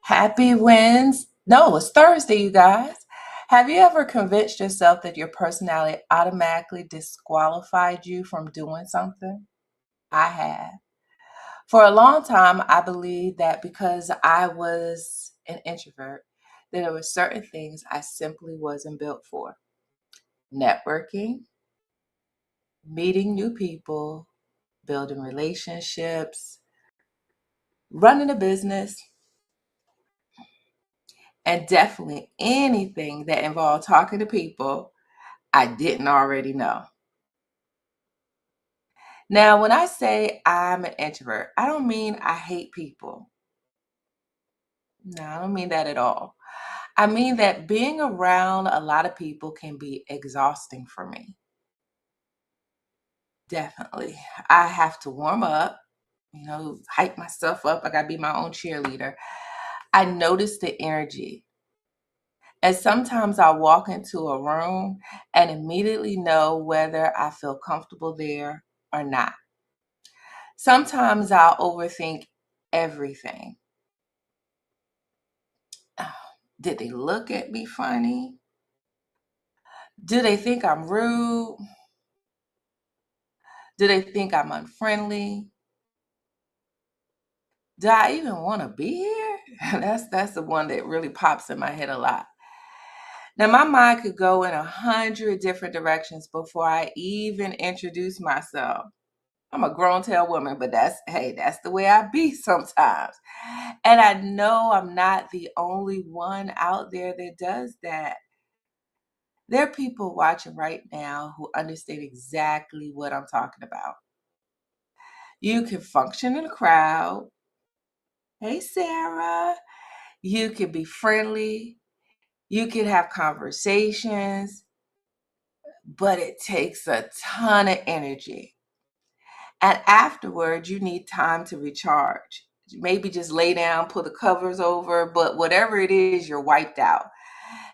Happy wins. No, it's Thursday, you guys. Have you ever convinced yourself that your personality automatically disqualified you from doing something? I have. For a long time, I believed that because I was an introvert, that there were certain things I simply wasn't built for. Networking, meeting new people, building relationships, running a business, and definitely anything that involved talking to people I didn't already know. Now, when I say I'm an introvert, I don't mean I hate people. No, I don't mean that at all. I mean that being around a lot of people can be exhausting for me. Definitely. I have to warm up, hype myself up. I got to be my own cheerleader. I notice the energy. And sometimes I walk into a room and immediately know whether I feel comfortable there or not. Sometimes I'll overthink everything. Did they look at me funny? Do they think I'm rude? Do they think I'm unfriendly? Do I even want to be here? That's the one that really pops in my head a lot. Now my mind could go in 100 different directions before I even introduce myself. I'm a grown tail woman, but that's the way I be sometimes. And I know I'm not the only one out there that does that. There are people watching right now who understand exactly what I'm talking about. You can function in a crowd. Hey, Sarah. You can be friendly. You can have conversations, but it takes a ton of energy. And afterwards, you need time to recharge. Maybe just lay down, pull the covers over, but whatever it is, you're wiped out.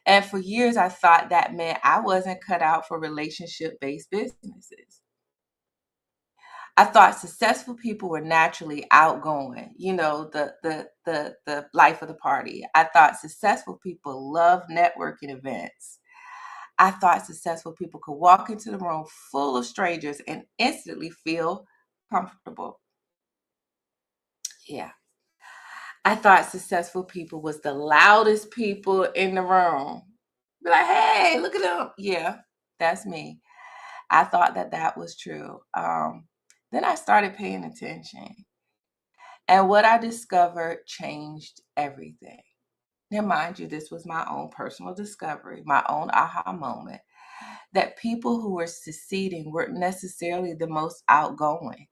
And for years, I thought that meant I wasn't cut out for relationship based businesses. I thought successful people were naturally outgoing, the life of the party. I thought successful people love networking events. I thought successful people could walk into the room full of strangers and instantly feel comfortable. Yeah. I thought successful people was the loudest people in the room. Be like, hey, look at them. Yeah, that's me. I thought that was true. Then I started paying attention. And what I discovered changed everything. Now, mind you, this was my own personal discovery, my own aha moment, that people who were succeeding weren't necessarily the most outgoing.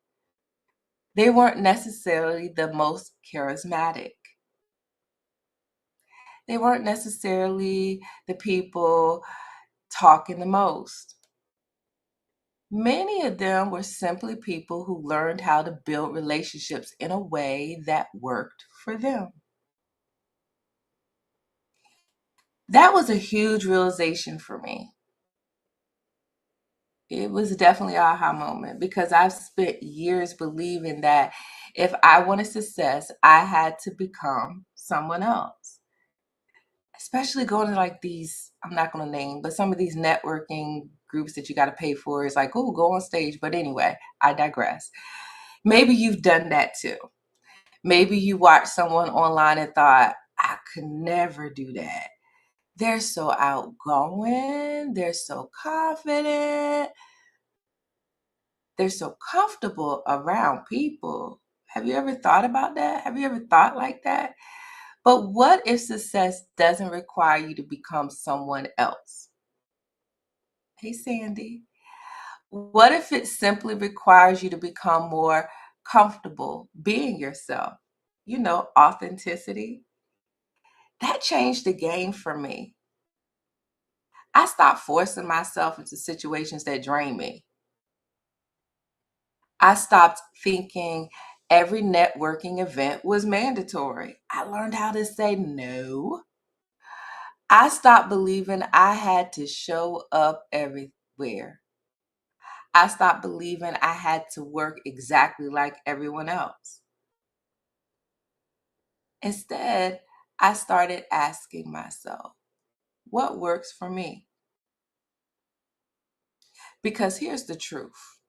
They weren't necessarily the most charismatic. They weren't necessarily the people talking the most. Many of them were simply people who learned how to build relationships in a way that worked for them. That was a huge realization for me. It was definitely an aha moment because I've spent years believing that if I wanted success, I had to become someone else. Especially going to like these, I'm not going to name, but some of these networking groups that you got to pay for is like, oh, go on stage. But anyway, I digress. Maybe you've done that too. Maybe you watched someone online and thought, I could never do that. They're so outgoing. They're so confident. They're so comfortable around people. Have you ever thought about that? Have you ever thought like that? But what if success doesn't require you to become someone else? Hey, Sandy. What if it simply requires you to become more comfortable being yourself? Authenticity. That changed the game for me. I stopped forcing myself into situations that drain me. I stopped thinking every networking event was mandatory. I learned how to say no. I stopped believing I had to show up everywhere. I stopped believing I had to work exactly like everyone else. Instead, I started asking myself, what works for me? Because here's the truth,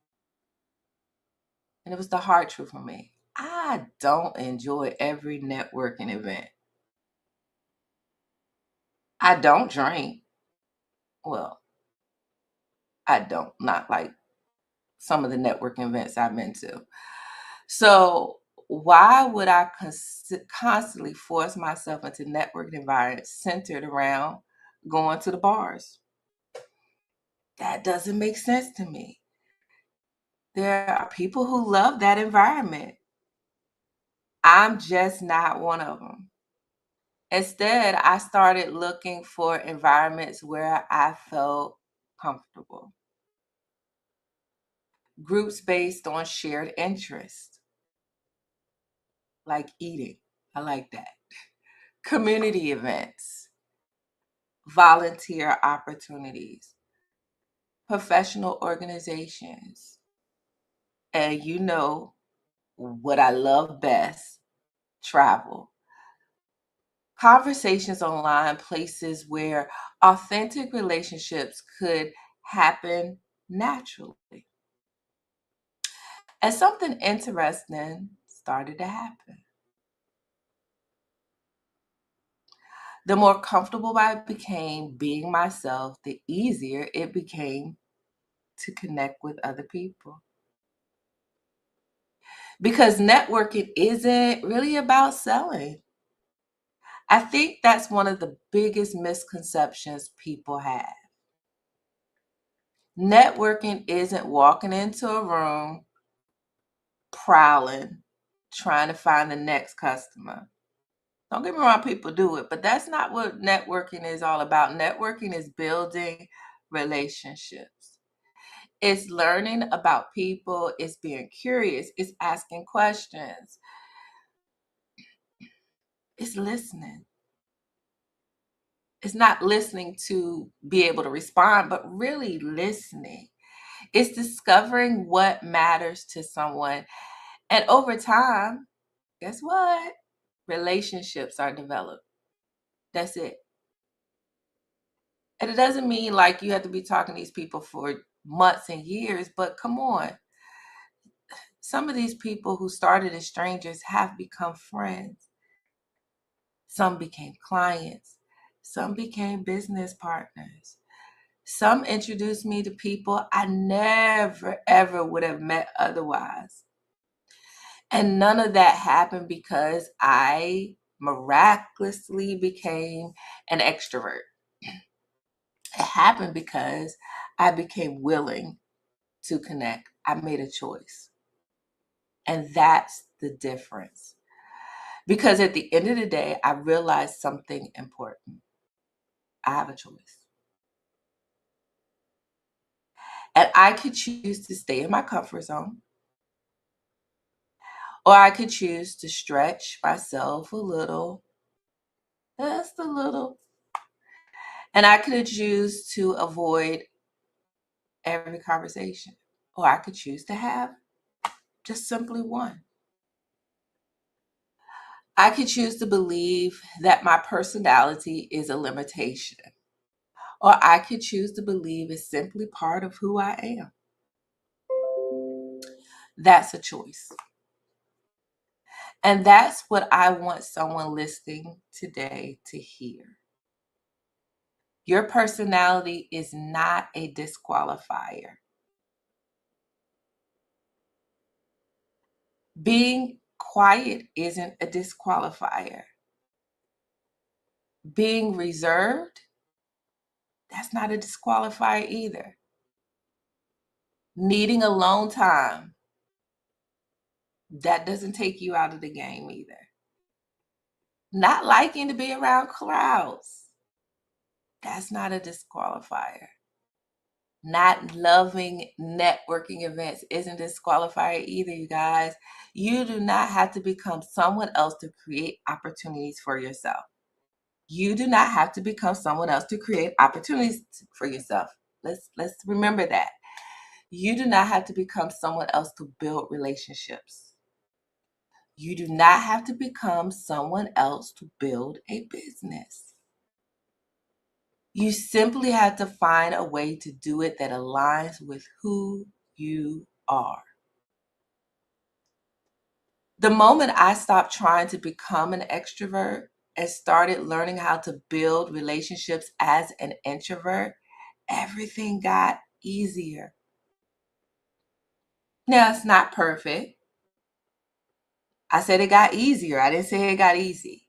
and it was the hard truth for me. I don't enjoy every networking event. I don't drink. Well, I don't, not like some of the networking events I've been to. So why would I constantly force myself into networking environments centered around going to the bars? That doesn't make sense to me. There are people who love that environment. I'm just not one of them. Instead, I started looking for environments where I felt comfortable. Groups based on shared interests, like eating. I like that. Community events, volunteer opportunities, professional organizations. And you know what I love best, travel. Conversations online, places where authentic relationships could happen naturally. And something interesting started to happen. The more comfortable I became being myself, the easier it became to connect with other people. Because networking isn't really about selling. I think that's one of the biggest misconceptions people have. Networking isn't walking into a room, prowling, trying to find the next customer. Don't get me wrong, people do it, but that's not what networking is all about. Networking is building relationships. It's learning about people, it's being curious, it's asking questions, it's listening. It's not listening to be able to respond, but really listening. It's discovering what matters to someone. And over time, guess what? Relationships are developed. That's it. And it doesn't mean like you have to be talking to these people for months and years, but come on. Some of these people who started as strangers have become friends. Some became clients. Some became business partners. Some introduced me to people I never, ever would have met otherwise. And none of that happened because I miraculously became an extrovert. It happened because I became willing to connect. I made a choice. And that's the difference. Because at the end of the day, I realized something important. I have a choice. And I could choose to stay in my comfort zone, or I could choose to stretch myself a little, just a little. And I could choose to avoid every conversation, or I could choose to have just simply one. I could choose to believe that my personality is a limitation, or I could choose to believe it's simply part of who I am. That's a choice. And that's what I want someone listening today to hear. Your personality is not a disqualifier. Being quiet isn't a disqualifier. Being reserved, that's not a disqualifier either. Needing alone time, that doesn't take you out of the game either. Not liking to be around crowds, that's not a disqualifier. Not loving networking events isn't a disqualifier either, you guys. You do not have to become someone else to create opportunities for yourself. You do not have to become someone else to create opportunities for yourself. Let's remember that. You do not have to become someone else to build relationships. You do not have to become someone else to build a business. You simply have to find a way to do it that aligns with who you are. The moment I stopped trying to become an extrovert and started learning how to build relationships as an introvert, everything got easier. Now, it's not perfect. I said it got easier. I didn't say it got easy.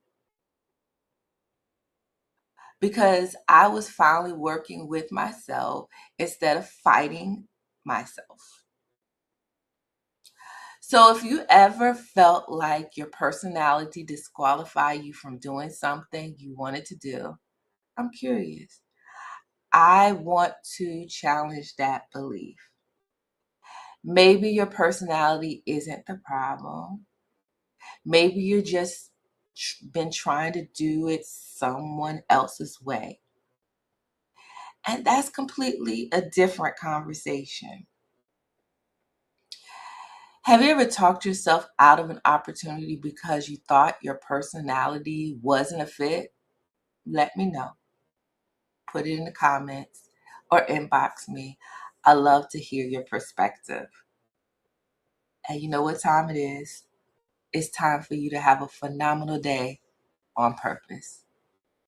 Because I was finally working with myself instead of fighting myself. So if you ever felt like your personality disqualified you from doing something you wanted to do, I'm curious. I want to challenge that belief. Maybe your personality isn't the problem. Maybe you're just been trying to do it someone else's way. And that's completely a different conversation. Have you ever talked yourself out of an opportunity because you thought your personality wasn't a fit? Let me know. Put it in the comments or inbox me. I love to hear your perspective. And you know what time it is? It's time for you to have a phenomenal day on purpose.